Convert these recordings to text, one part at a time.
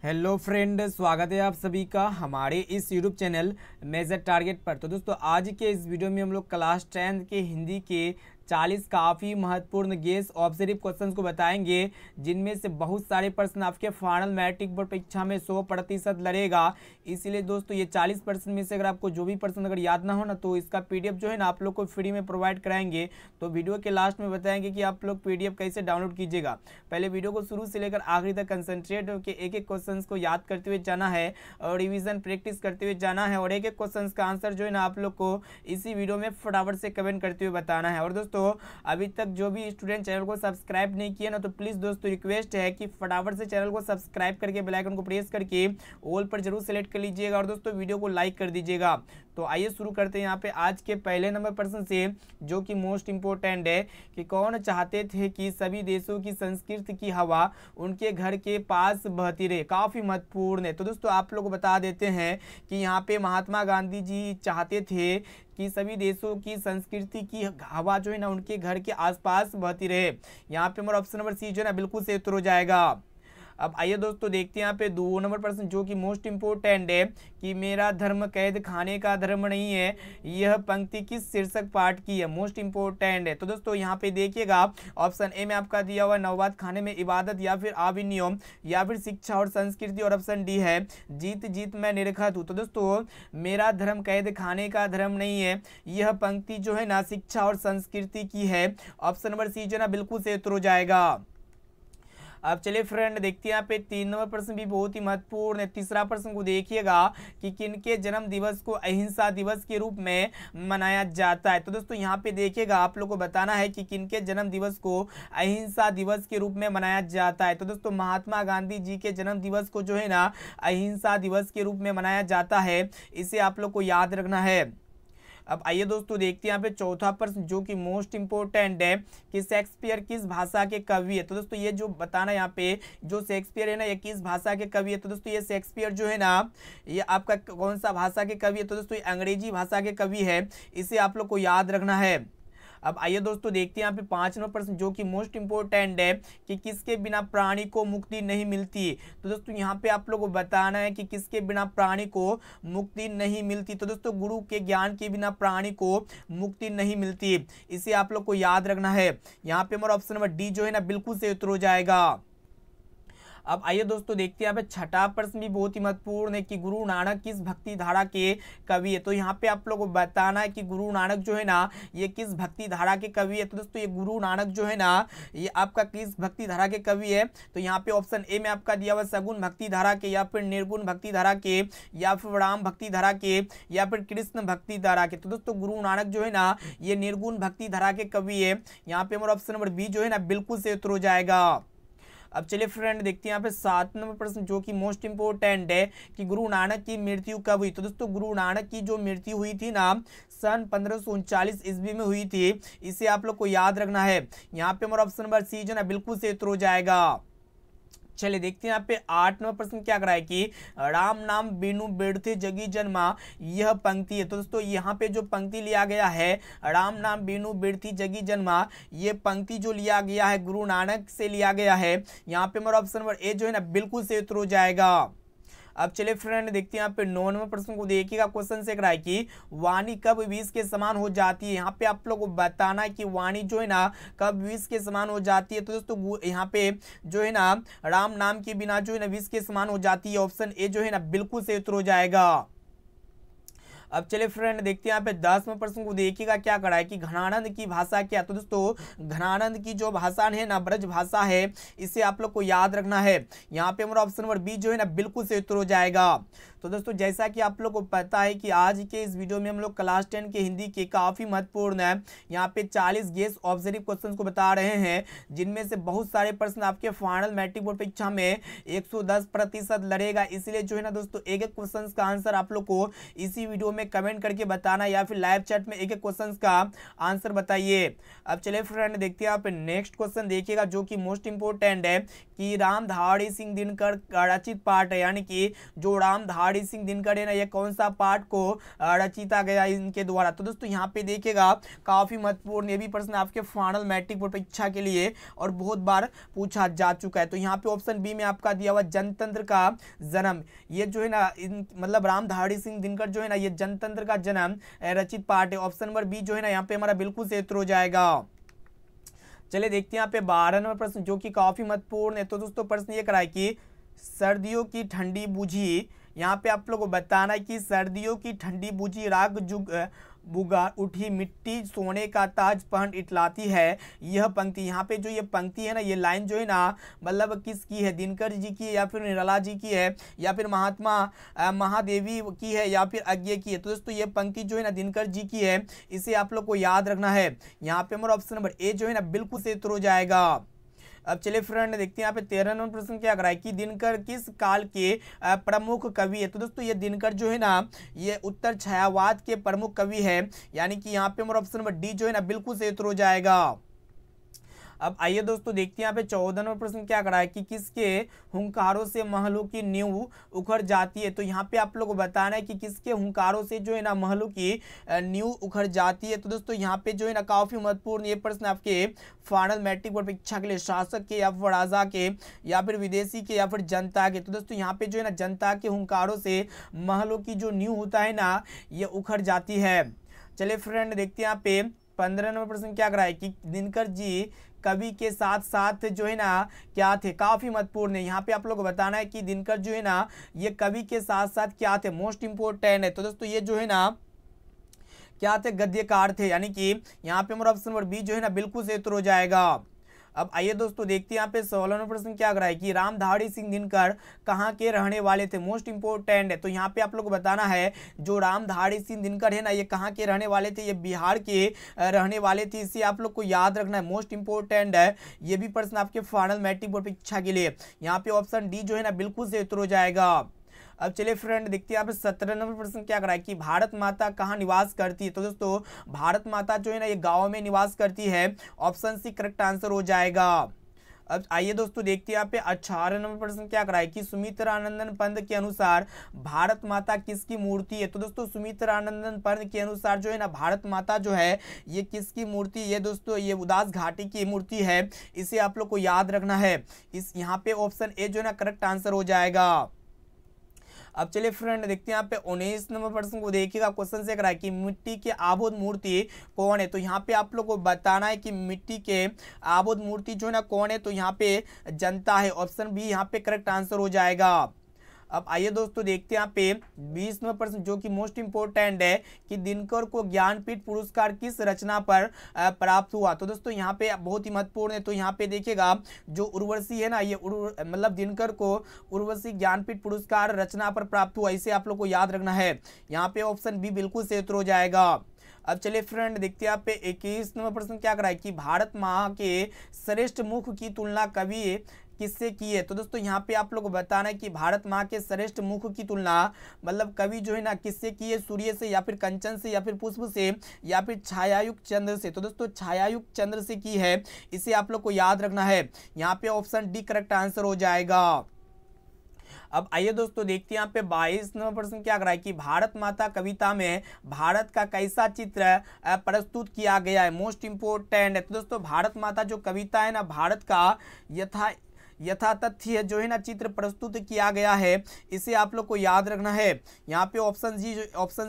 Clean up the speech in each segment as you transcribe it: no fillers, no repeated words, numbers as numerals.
Hello friend, स्वागत है आप सभी का हमारे इस यूट्यूब चैनल मेजर टारगेट पर। तो दोस्तों, आज के इस वीडियो में हम लोग क्लास 10 के हिंदी के 40 काफ़ी महत्वपूर्ण गेस ऑब्जर्व क्वेश्चंस को बताएंगे, जिनमें से बहुत सारे प्रश्न आपके फाइनल मैट्रिक बोर्ड परीक्षा में 100% लड़ेगा। इसीलिए दोस्तों, ये 40% में से अगर आपको जो भी प्रश्न अगर याद ना हो ना, तो इसका पीडीएफ जो है ना आप लोग को फ्री में प्रोवाइड कराएंगे। तो वीडियो के लास्ट में बताएंगे कि आप लोग पीडीएफ कैसे डाउनलोड कीजिएगा। पहले वीडियो को शुरू से लेकर आखिरी तक कंसंट्रेट होकर एक एक क्वेश्चन को याद करते हुए जाना है और रिवीजन प्रैक्टिस करते हुए जाना है, और एक एक क्वेश्चन का आंसर जो है ना आप लोग को इसी वीडियो में फटाफट से कमेंट करते हुए बताना है। और दोस्तों, अभी तक जो भी स्टूडेंट चैनल को सब्सक्राइब नहीं किया ना, तो प्लीज़ दोस्तों रिक्वेस्ट है कि फटाफट से चैनल को सब्सक्राइब करके बेल आइकन को प्रेस करके ऑल पर जरूर सेलेक्ट कर लीजिएगा, और दोस्तों वीडियो को लाइक कर दीजिएगा। तो आइए शुरू करते हैं यहाँ पे आज के पहले नंबर प्रश्न से, जो कि मोस्ट इंपोर्टेंट है कि कौन चाहते थे कि सभी देशों की संस्कृति की हवा उनके घर के पास बहती रहे। काफ़ी महत्वपूर्ण है। तो दोस्तों, आप लोग को बता देते हैं कि यहाँ पे महात्मा गांधी जी चाहते थे कि सभी देशों की संस्कृति की हवा जो है ना उनके घर के आसपास बहती रहे। यहाँ पे हमारा ऑप्शन नंबर सी जो है ना बिल्कुल से उत्तर हो जाएगा। अब आइए दोस्तों देखते हैं यहाँ पे 2 नंबर प्रश्न, जो कि मोस्ट इंपोर्टेंट है कि मेरा धर्म कैद खाने का धर्म नहीं है। यह पंक्ति किस शीर्षक पाठ की है? मोस्ट इंपोर्टेंट है। तो दोस्तों यहाँ पे देखिएगा, ऑप्शन ए में आपका दिया हुआ नवबात खाने में इबादत, या फिर अभिनियम, या फिर शिक्षा और संस्कृति, और ऑप्शन डी है जीत जीत मैं निरखत हूँ। तो दोस्तों, मेरा धर्म कैद खाने का धर्म नहीं है, यह पंक्ति जो है ना शिक्षा और संस्कृति की है। ऑप्शन नंबर सी जो है ना बिल्कुल से उत्तर हो जाएगा। अब चलिए फ्रेंड देखते हैं यहाँ पे 3 नंबर प्रश्न भी बहुत ही महत्वपूर्ण है। तीसरा प्रश्न को देखिएगा कि किनके जन्म दिवस को अहिंसा दिवस के रूप में मनाया जाता है। तो दोस्तों यहाँ पे देखिएगा, आप लोग को बताना है कि किनके जन्म दिवस को अहिंसा दिवस के रूप में मनाया जाता है। तो दोस्तों, महात्मा गांधी जी के जन्म दिवस को जो है ना अहिंसा दिवस के रूप में मनाया जाता है। इसे आप लोग को याद रखना है। अब आइए दोस्तों देखते हैं यहाँ पे चौथा प्रश्न, जो कि मोस्ट इंपोर्टेंट है कि शेक्सपियर किस भाषा के कवि है। तो दोस्तों ये जो बताना यहाँ पे, जो शेक्सपियर है ना ये किस भाषा के कवि है। तो दोस्तों ये शेक्सपियर जो है ना ये आपका कौन सा भाषा के कवि है? तो दोस्तों ये अंग्रेजी भाषा के कवि है। इसे आप लोग को याद रखना है। अब आइए दोस्तों देखते हैं यहाँ पे 5 नंबर प्रश्न, जो कि मोस्ट इंपोर्टेंट है कि किसके बिना प्राणी को मुक्ति नहीं मिलती। तो दोस्तों यहाँ पे आप लोगों को बताना है कि किसके बिना प्राणी को मुक्ति नहीं मिलती। तो दोस्तों, गुरु के ज्ञान के बिना प्राणी को मुक्ति नहीं मिलती। इसे आप लोग को याद रखना है। यहाँ पे हमारा ऑप्शन नंबर डी जो है ना बिल्कुल से उत्तर हो जाएगा। अब आइए दोस्तों देखते हैं यहाँ पे छठा प्रश्न भी बहुत ही महत्वपूर्ण है कि गुरु नानक किस भक्ति धारा के कवि है। तो यहाँ पे आप लोगों को बताना है कि गुरु नानक जो है ना ये किस भक्ति धारा के कवि है। तो दोस्तों ये गुरु नानक जो है ना ये आपका किस भक्ति धारा के कवि है? तो यहाँ पे ऑप्शन ए में आपका दिया हुआ सगुण भक्ति धारा के, या फिर निर्गुण भक्ति धारा के, या फिर राम भक्ति धारा के, या फिर कृष्ण भक्ति धारा के। तो दोस्तों गुरु नानक जो है ना ये निर्गुण भक्ति धारा के कवि है। यहाँ पे हमारा ऑप्शन नंबर बी जो है ना बिल्कुल से उत्तर हो जाएगा। अब चलिए फ्रेंड देखते हैं यहाँ पे 7 नंबर प्रश्न, जो कि मोस्ट इंपोर्टेंट है कि गुरु नानक की मृत्यु कब हुई। तो दोस्तों गुरु नानक की जो मृत्यु हुई थी ना सन 1539 ईस्वी में हुई थी। इसे आप लोग को याद रखना है। यहाँ पे हमारा ऑप्शन नंबर सी जो ना बिल्कुल से उत्तर हो जाएगा। चलिए देखते हैं यहाँ पे 8 नंबर प्रश्न क्या कराए कि राम नाम बिनु बिरथे जगी जन्मा, यह पंक्ति है। तो दोस्तों यहाँ पे जो पंक्ति लिया गया है राम नाम बिनु बिरथी जगी जन्मा, ये पंक्ति जो लिया गया है गुरु नानक से लिया गया है। यहाँ पे हमारा ऑप्शन नंबर ए जो है ना बिल्कुल से उत्तर हो जाएगा। अब चलिए फ्रेंड देखते हैं यहाँ पे 9 नंबर प्रश्न को देखिएगा। क्वेश्चन से कराए कि वाणी कब विष के समान हो जाती है। यहाँ पे आप लोग को बताना है कि वाणी जो है ना कब विष के समान हो जाती है। तो दोस्तों यहाँ पे जो है ना राम नाम के बिना जो है ना विष के समान हो जाती है। ऑप्शन ए जो है ना बिल्कुल से उत्तर हो जाएगा। अब चलिए फ्रेंड देखते हैं यहाँ पे 10वें प्रश्न को देखिएगा क्या करा है कि घनानंद की भाषा क्या। तो दोस्तों घनानंद की जो भाषा है ना ब्रज भाषा है, इसे आप लोग को याद रखना है। यहाँ पे हमारा ऑप्शन नंबर बी जो है ना बिल्कुल से उत्तर हो जाएगा। तो दोस्तों जैसा कि आप लोग को पता है कि आज के इस वीडियो में हम लोग क्लास 10 के हिंदी के काफ़ी महत्वपूर्ण है यहाँ पे 40 गेस ऑब्जर्व क्वेश्चंस को बता रहे हैं, जिनमें से बहुत सारे प्रश्न आपके फाइनल मैट्रिक बोर्ड परीक्षा में 110% लड़ेगा। इसलिए जो है ना दोस्तों एक एक क्वेश्चन का आंसर आप लोग को इसी वीडियो में कमेंट करके बताना, या फिर लाइव चैट में एक एक क्वेश्चन का आंसर बताइए। अब चलिए फ्रेंड देखते हैं यहाँ पे नेक्स्ट क्वेश्चन देखिएगा, जो कि मोस्ट इंपोर्टेंट है कि रामधारी सिंह दिनकर का रचित पाठ है, यानी कि जो रामधारी सिंह दिनकर है ना, ये कौन सा पाठ को रचिता गया इनके द्वारा। तो दोस्तों यहाँ पे देखिएगा काफी महत्वपूर्ण ये भी प्रश्न आपके फाइनल मैट्रिक बोर्ड परीक्षा के लिए और बहुत बार पूछा जा चुका है। तो यहाँ पे ऑप्शन बी में आपका दिया हुआ जनतंत्र का जन्म, ये जो है ना मतलब रामधारी सिंह दिनकर जो है ना, ये जनतंत्र का जन्म रचित पाठ है। ऑप्शन नंबर बी जो है ना यहाँ पे हमारा बिल्कुल सही उत्तर हो जाएगा। चलिए देखते हैं यहाँ पे 12 नंबर प्रश्न जो कि काफी महत्वपूर्ण है। तो दोस्तों प्रश्न ये कराए कि सर्दियों की ठंडी बूझी, यहाँ पे आप लोगों को बताना है कि सर्दियों की ठंडी बूझी राग जुग बुगा उठी मिट्टी सोने का ताज पहन इटलाती है। यह पंक्ति, यहाँ पे जो ये पंक्ति है ना, ये लाइन जो है ना मतलब किसकी है, दिनकर जी की है या फिर निराला जी की है या फिर महात्मा महादेवी की है या फिर अज्ञे की है। तो दोस्तों ये पंक्ति जो है ना दिनकर जी की है, इसे आप लोग को याद रखना है। यहाँ पे हमारा ऑप्शन नंबर ए जो है ना बिल्कुल से उत्तर हो जाएगा। अब चलिए फ्रेंड देखते हैं यहाँ पे 13 नंबर प्रश्न क्या कराए कि दिनकर किस काल के प्रमुख कवि है। तो दोस्तों ये दिनकर जो है ना ये उत्तर छायावाद के प्रमुख कवि है, यानी कि यहाँ पे हमारा ऑप्शन नंबर डी जो है ना बिल्कुल सही उत्तर हो जाएगा। अब आइए दोस्तों देखते हैं यहाँ पे 14 नंबर प्रश्न क्या कराए कि किसके हुंकारों से महलों की नींव उखड़ जाती है। तो यहाँ पे आप लोगों को बताना है कि किसके हुंकारों से जो है ना महलों की नींव उखड़ जाती है। तो दोस्तों यहाँ पे जो है ना काफी महत्वपूर्ण ये प्रश्न आपके फाइनल मैट्रिक बोर्ड परीक्षा के लिए शासक के या फिर राजा के या फिर विदेशी के या फिर जनता के। तो दोस्तों यहाँ पे जो है ना जनता के हुंकारों से महलों की जो नींव होता है ना ये उखड़ जाती है। चलिए फ्रेंड देखते हैं यहाँ पे 15 नंबर प्रश्न क्या कराए कि दिनकर जी कवि के साथ साथ जो है ना क्या थे, काफी महत्वपूर्ण है। यहाँ पे आप लोग को बताना है कि दिनकर जो है ना ये कवि के साथ साथ क्या थे, मोस्ट इंपोर्टेंट है। तो दोस्तों ये जो है ना क्या थे, गद्यकार थे, यानी कि यहाँ पे हमारा ऑप्शन नंबर बी जो है ना बिल्कुल से उत्तर हो जाएगा। अब आइए दोस्तों देखते हैं यहाँ पे 16 नंबर प्रश्न क्या कराए कि रामधारी सिंह दिनकर कहाँ के रहने वाले थे, मोस्ट इंपोर्टेंट है। तो यहाँ पे आप लोग को बताना है जो रामधारी सिंह दिनकर है ना ये कहाँ के रहने वाले थे, ये बिहार के रहने वाले थे, इसे आप लोग को याद रखना है, मोस्ट इंपोर्टेंट है। ये भी प्रश्न आपके फाइनल मैट्रिक बोर्ड परीक्षा के लिए, यहाँ पे ऑप्शन डी जो है ना बिल्कुल से उत्तर हो जाएगा। अब चलिए फ्रेंड देखते हैं यहाँ पे 17 नंबर प्रश्न क्या कराए कि भारत माता कहाँ निवास करती है। तो दोस्तों भारत माता जो है ना ये गाँव में निवास करती है, ऑप्शन सी करेक्ट आंसर हो जाएगा। अब आइए दोस्तों देखते हैं यहाँ पे 18 नंबर प्रश्न क्या कराए कि सुमित्रानंदन पंत के अनुसार भारत माता किसकी मूर्ति है। तो दोस्तों सुमित्रानंदन पंत के अनुसार जो है ना भारत माता जो है ये किसकी मूर्ति है दोस्तों, ये उदास घाटी की मूर्ति है, इसे आप लोग को याद रखना है। इस यहाँ पे ऑप्शन ए जो है ना करेक्ट आंसर हो जाएगा। अब चलिए फ्रेंड देखते हैं यहाँ पे 19 नंबर प्रश्न को देखिएगा, क्वेश्चन से कराए कि मिट्टी के आबोध मूर्ति कौन है। तो यहाँ पे आप लोग को बताना है कि मिट्टी के आबोध मूर्ति जो है ना कौन है, तो यहाँ पे जनता है, ऑप्शन बी यहाँ पे करेक्ट आंसर हो जाएगा। अब आइए दोस्तों देखते हैं यहाँ पे 20 नंबर प्रश्न जो कि मोस्ट इंपोर्टेंट है कि दिनकर को ज्ञानपीठ पुरस्कार किस रचना पर प्राप्त हुआ। तो दोस्तों यहाँ पे बहुत ही महत्वपूर्ण है। तो यहाँ पे देखिएगा जो उर्वशी है ना ये मतलब दिनकर को उर्वशी ज्ञानपीठ पुरस्कार रचना पर प्राप्त हुआ, इसे आप लोग को याद रखना है। यहाँ पे ऑप्शन बी बिल्कुल सही उत्तर हो जाएगा। अब चलिए फ्रेंड देखते हैं यहाँ पे 21 नंबर प्रश्न क्या कराए कि भारत माँ के श्रेष्ठ मुख की तुलना कवि किससे की है। तो दोस्तों यहाँ पे आप लोग को बताना है कि भारत माँ के श्रेष्ठ मुख की तुलना मतलब कवि जो है ना किससे की है, सूर्य से या फिर कंचन से या फिर पुष्प से या फिर छायायुक्त चंद्र से। तो दोस्तों छायायुक्त चंद्र से की है, इसे आप लोग को याद रखना है। यहाँ पे ऑप्शन डी करेक्ट आंसर हो जाएगा। अब आइए दोस्तों देखते हैं यहाँ पे 22 नंबर प्रश्न क्या कराए कि भारत माता कविता में भारत का कैसा चित्र प्रस्तुत किया गया है, मोस्ट इंपोर्टेंट है। तो दोस्तों भारत माता जो कविता है ना भारत का यथातथ्य जो है ना चित्र प्रस्तुत किया गया है, इसे आप लोग को याद रखना है। यहाँ पे ऑप्शन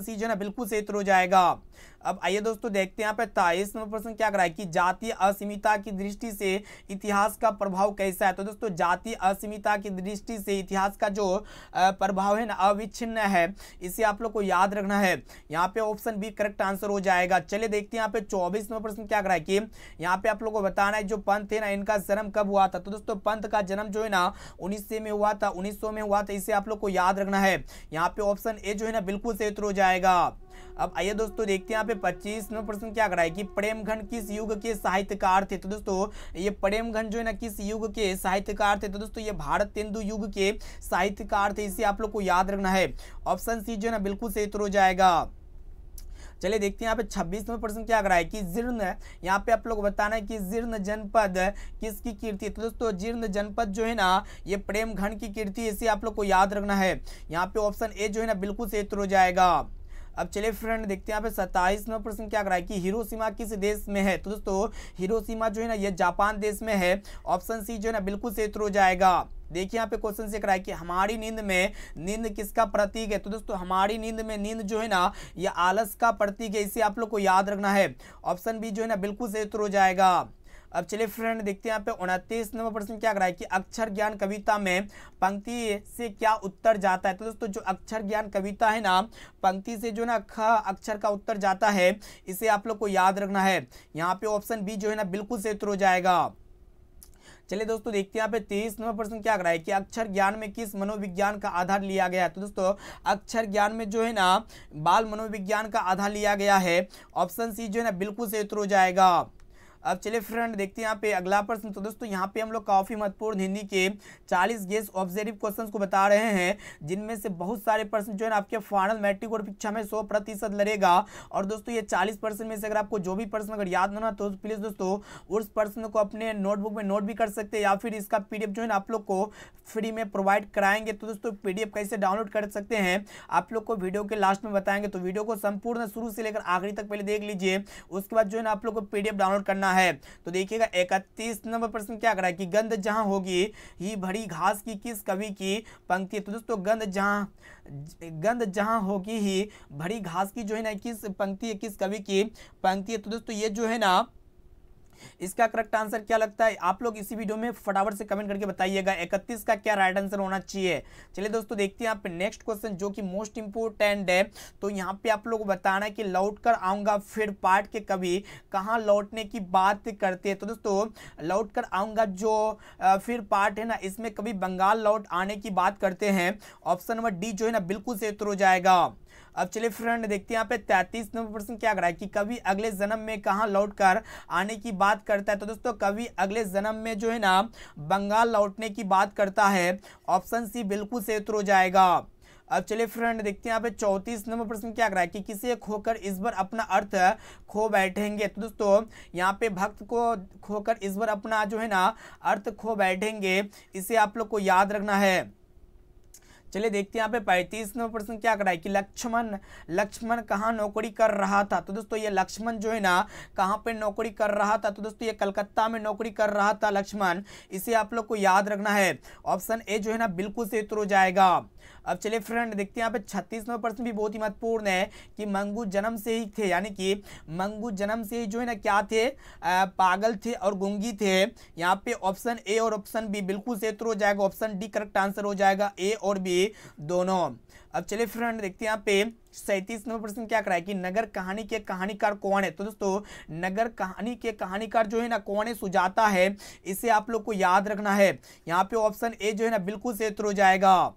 सी जो है ना बिल्कुल सही उत्तर हो जाएगा। अब आइए दोस्तों देखते हैं यहाँ पे 23 नंबर प्रश्न क्या कराए कि जातीय असीमिता की दृष्टि से इतिहास का प्रभाव कैसा है। तो दोस्तों जातीय असीमिता की दृष्टि से इतिहास का जो प्रभाव है ना अविच्छिन्न है, इसे आप लोग को याद रखना है। यहाँ पे ऑप्शन बी करेक्ट आंसर हो जाएगा। चलिए देखते हैं यहाँ पे 24 नंबर प्रश्न क्या कराए कि यहाँ पे आप लोग को बताना है जो पंत है ना इनका जन्म कब हुआ था। तो दोस्तों पंत का जन्म जो है ना 1900 में हुआ था, 1900 में हुआ था, इसे आप लोग को याद रखना है। यहाँ पे ऑप्शन ए जो है ना बिल्कुल सही उत्तर हो जाएगा। अब आइए दोस्तों देखते हैं यहाँ पे 25 नंबर प्रश्न क्या कराए कि प्रेमघन किस युग के साहित्यकार थे। तो दोस्तों ये प्रेमघन जो है ना किस युग के साहित्यकार थे। तो दोस्तों ये भारतेंदु युग के साहित्यकार थे, इसे आप लोग को याद रखना है। ऑप्शन सी जो है ना बिल्कुल सही उत्तर हो जाएगा। चलिए देखते हैं यहाँ पे 26 नंबर प्रश्न क्या कर रहा है कि जीर्ण, यहाँ पे आप लोग बताना है कि जीर्ण जनपद किसकी कीर्ति। तो दोस्तों जीर्ण जनपद जो है ना ये प्रेमगढ़ की कीर्ति, इसे आप लोग को याद रखना है। यहाँ पे ऑप्शन ए जो है ना बिल्कुल सही उत्तर हो जाएगा। अब चलिए फ्रेंड देखते हैं यहाँ पे 27 नंबर प्रश्न क्या कर रहा है कि हिरोशिमा किस देश में है। तो दोस्तों हिरोशिमा जो है ना ये जापान देश में है। ऑप्शन सी जो है ना बिल्कुल सही उत्तर हो जाएगा। देखिए यहाँ पे क्वेश्चन से कराया कि हमारी नींद में नींद किसका प्रतीक है। तो दोस्तों हमारी नींद में नींद जो है ना ये आलस का प्रतीक है, इसे आप लोग को याद रखना है। ऑप्शन बी जो है ना बिल्कुल सही उत्तर हो जाएगा। अब चलिए फ्रेंड देखते हैं यहाँ पे 29 नंबर प्रश्न क्या कर रहा है कि अक्षर ज्ञान कविता में पंक्ति से क्या उत्तर जाता है। तो दोस्तों जो अक्षर ज्ञान कविता है ना पंक्ति से जो ना ख अक्षर का उत्तर जाता है, इसे आप लोग को याद रखना है। यहाँ पे ऑप्शन बी जो है ना बिल्कुल सही उत्तर हो जाएगा। चलिए दोस्तों देखते हैं यहाँ पे 23 नंबर प्रश्न क्या कर रहा है कि अक्षर ज्ञान में किस मनोविज्ञान का आधार लिया गया है। तो दोस्तों अक्षर ज्ञान में जो है ना बाल मनोविज्ञान का आधार लिया गया है। ऑप्शन सी जो है ना बिल्कुल सही उत्तर हो जाएगा। अब चलिए फ्रेंड देखते हैं यहाँ पे अगला प्रश्न। तो दोस्तों यहाँ पे हम लोग काफ़ी महत्वपूर्ण हिंदी के 40 गेस ऑब्जेक्टिव क्वेश्चंस को बता रहे हैं, जिनमें से बहुत सारे प्रश्न जो है ना आपके फाइनल मैट्रिक बोर्ड परीक्षा में 100% लड़ेगा। और दोस्तों ये 40% में से अगर आपको जो भी प्रश्न अगर याद ना तो प्लीज़ दोस्तों उस प्रश्न को अपने नोटबुक में नोट भी कर सकते हैं, या फिर इसका PDF जो है ना आप लोग को फ्री में प्रोवाइड कराएंगे। तो दोस्तों PDF कैसे डाउनलोड कर सकते हैं आप लोग को वीडियो के लास्ट में बताएंगे, तो वीडियो को संपूर्ण शुरू से लेकर आखिरी तक पहले देख लीजिए, उसके बाद जो है ना आप लोग को PDF डाउनलोड करना है। तो देखिएगा 31 नंबर प्रश्न क्या कर रहा है कि गंध जहां होगी ही भरी घास की किस कवि की पंक्ति है। तो दोस्तों गंध जहां होगी ही भरी घास की जो है ना किस पंक्ति है, किस कवि की पंक्ति है। तो दोस्तों ये जो है ना इसका करेक्ट आंसर क्या लगता है आप लोग इसी वीडियो में फटाफट से कमेंट करके बताइएगा 31 का क्या राइट आंसर होना चाहिए। चलिए दोस्तों देखते हैं यहाँ पे नेक्स्ट क्वेश्चन जो कि मोस्ट इंपोर्टेंट है। तो यहाँ पे आप लोग को बताना है कि लौट कर आऊंगा फिर पाठ के कवि कहाँ लौटने की बात करते हैं। तो दोस्तों लौट कर आऊंगा जो फिर पाठ है ना इसमें कभी बंगाल लौट आने की बात करते हैं। ऑप्शन नंबर डी जो है ना बिल्कुल सही उत्तर हो जाएगा। अब चलिए फ्रेंड देखते हैं यहाँ पे 33 नंबर प्रश्न क्या कर रहा है कि कवि अगले जन्म में कहाँ लौट कर आने की बात करता है। तो दोस्तों कवि अगले जन्म में जो है ना बंगाल लौटने की बात करता है। ऑप्शन सी बिल्कुल सही उत्तर हो जाएगा। अब चलिए फ्रेंड देखते हैं यहाँ पे 34 नंबर प्रश्न क्या कर रहा है कि किसे खोकर इस बार अपना अर्थ खो बैठेंगे। तो दोस्तों यहाँ पे भक्त को खोकर इस बार अपना जो है ना अर्थ खो बैठेंगे, इसे आप लोग को याद रखना है। चलिए देखते हैं यहाँ पे 35 नंबर प्रश्न क्या कर रहा है कि लक्ष्मण कहाँ नौकरी कर रहा था। तो दोस्तों ये लक्ष्मण जो है ना कहाँ पे नौकरी कर रहा था। तो दोस्तों ये कलकत्ता में नौकरी कर रहा था लक्ष्मण, इसे आप लोग को याद रखना है। ऑप्शन ए जो है ना बिल्कुल सही उत्तर हो जाएगा। अब चलिए फ्रेंड देखते हैं यहाँ पे 36 नंबर प्रश्न भी बहुत ही महत्वपूर्ण है कि मंगू जन्म से ही थे, यानी कि मंगू जन्म से ही जो है ना क्या थे पागल थे और गूंगी थे। यहाँ पे ऑप्शन ए और ऑप्शन बी बिल्कुल सही उत्तर हो जाएगा। ऑप्शन डी करेक्ट आंसर हो जाएगा, ए और बी दोनों। अब चलिए फ्रेंड देखते हैं यहाँ पे 37 नंबर प्रश्न क्या कराए कि नगर कहानी के कहानीकार कौन है। तो दोस्तों नगर कहानी के कहानीकार जो है ना कौन है, सुजाता है, इसे आप लोग को याद रखना है। यहाँ पे ऑप्शन ए जो है ना बिल्कुल सही उत्तर हो जाएगा।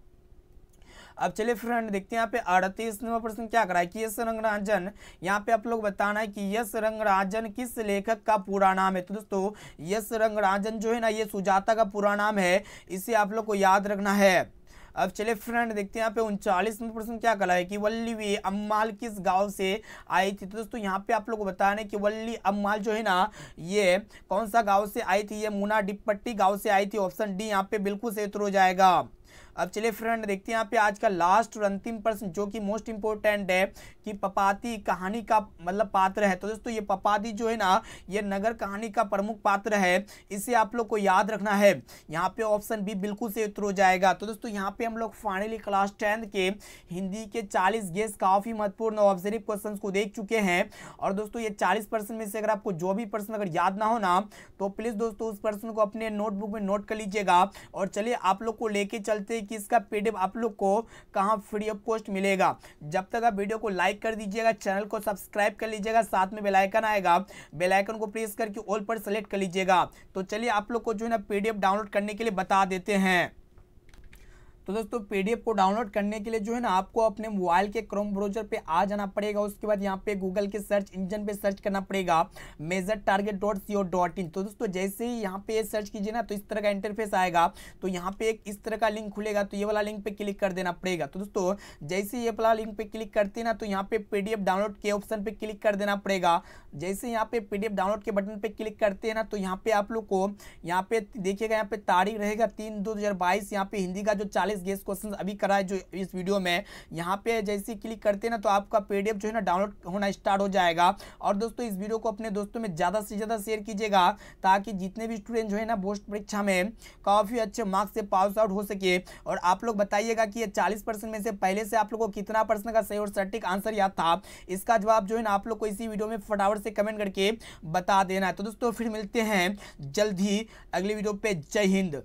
अब चलिए फ्रेंड देखते हैं यहाँ पे 38 नंबर प्रश्न क्या कराए कि यश रंगराजन, यहाँ पे आप लोग बताना है कि यश रंगराजन किस लेखक का पूरा नाम है। तो दोस्तों यश रंगराजन जो है ना ये सुजाता का पूरा नाम है, इसे आप लोग को याद रखना है। अब चलिए फ्रेंड देखते हैं यहाँ पे 39 नंबर प्रश्न क्या करा है कि वल्ली अम्माल किस गांव से आई थी। तो दोस्तों यहाँ पे आप लोग को बताना है कि वल्ली अम्माल जो है ना ये कौन सा गांव से आई थी, ये मुना डिप्पट्टी गांव से आई थी। ऑप्शन डी यहाँ पे बिल्कुल सही उत्तर हो जाएगा। अब चलिए फ्रेंड देखते हैं यहाँ पे आज का लास्ट और अंतिम प्रश्न जो कि मोस्ट इंपोर्टेंट है कि पपाती कहानी का मतलब पात्र है। तो दोस्तों ये पपाती जो है ना ये नगर कहानी का प्रमुख पात्र है, इसे आप लोग को याद रखना है। यहाँ पे ऑप्शन बी बिल्कुल सही उत्तर हो जाएगा। तो दोस्तों यहाँ पे हम लोग फाइनली क्लास 10 के हिंदी के 40 गेस काफ़ी महत्वपूर्ण ऑब्जर्व क्वेश्चन को देख चुके हैं। और दोस्तों ये 40% में से अगर आपको जो भी प्रश्न अगर याद ना हो ना तो प्लीज़ दोस्तों उस प्रश्न को अपने नोटबुक में नोट कर लीजिएगा। और चलिए आप लोग को लेके चलते कि इसका PDF आप लोग को कहां फ्री ऑफ कॉस्ट मिलेगा। जब तक आप वीडियो को लाइक कर दीजिएगा, चैनल को सब्सक्राइब कर लीजिएगा, साथ में बेल आइकन आएगा, बेल आइकन को प्रेस करके ऑल पर सेलेक्ट कर लीजिएगा। तो चलिए आप लोग को जो है ना PDF डाउनलोड करने के लिए बता देते हैं। तो दोस्तों पीडीएफ को डाउनलोड करने के लिए जो है ना आपको अपने मोबाइल के क्रोम ब्राउजर पे आ जाना पड़ेगा। उसके बाद यहाँ पे गूगल के सर्च इंजन पे सर्च करना पड़ेगा MajorTarget.co.in। तो दोस्तों जैसे ही यहाँ पे सर्च कीजिए ना तो इस तरह का इंटरफेस आएगा। तो यहाँ पे एक इस तरह का लिंक खुलेगा, तो ये वाला लिंक पे क्लिक कर देना पड़ेगा। तो दोस्तों जैसे ये वाला लिंक पे क्लिक करते हैं ना तो यहाँ पे पीडीएफ डाउनलोड के ऑप्शन पे क्लिक कर देना पड़ेगा। जैसे यहाँ पे पीडीएफ डाउनलोड के बटन पे क्लिक करते हैं ना तो यहाँ पे आप लोग को यहाँ पे देखिएगा, यहाँ पे तारीख रहेगा 3/2/2022। यहाँ पे हिंदी का जो 40 गेस क्वेश्चन अभी करा है जो इस वीडियो में, यहाँ पे जैसे ही क्लिक करते हैं ना तो आपका पीडीएफ जो है ना डाउनलोड होना स्टार्ट हो जाएगा। और दोस्तों इस वीडियो को अपने दोस्तों में ज़्यादा से ज़्यादा शेयर कीजिएगा ताकि जितने भी स्टूडेंट जो है ना बोर्ड परीक्षा में काफ़ी अच्छे मार्क्स से पास आउट हो सके। और आप लोग बताइएगा कि ये 40% में से पहले से आप लोग को कितना % का सही और सटीक आंसर याद था। इसका जवाब जो है ना आप लोग को इसी वीडियो में फटाफट से कमेंट करके बता देना है। तो दोस्तों फिर मिलते हैं जल्द ही अगली वीडियो पे। जय हिंद।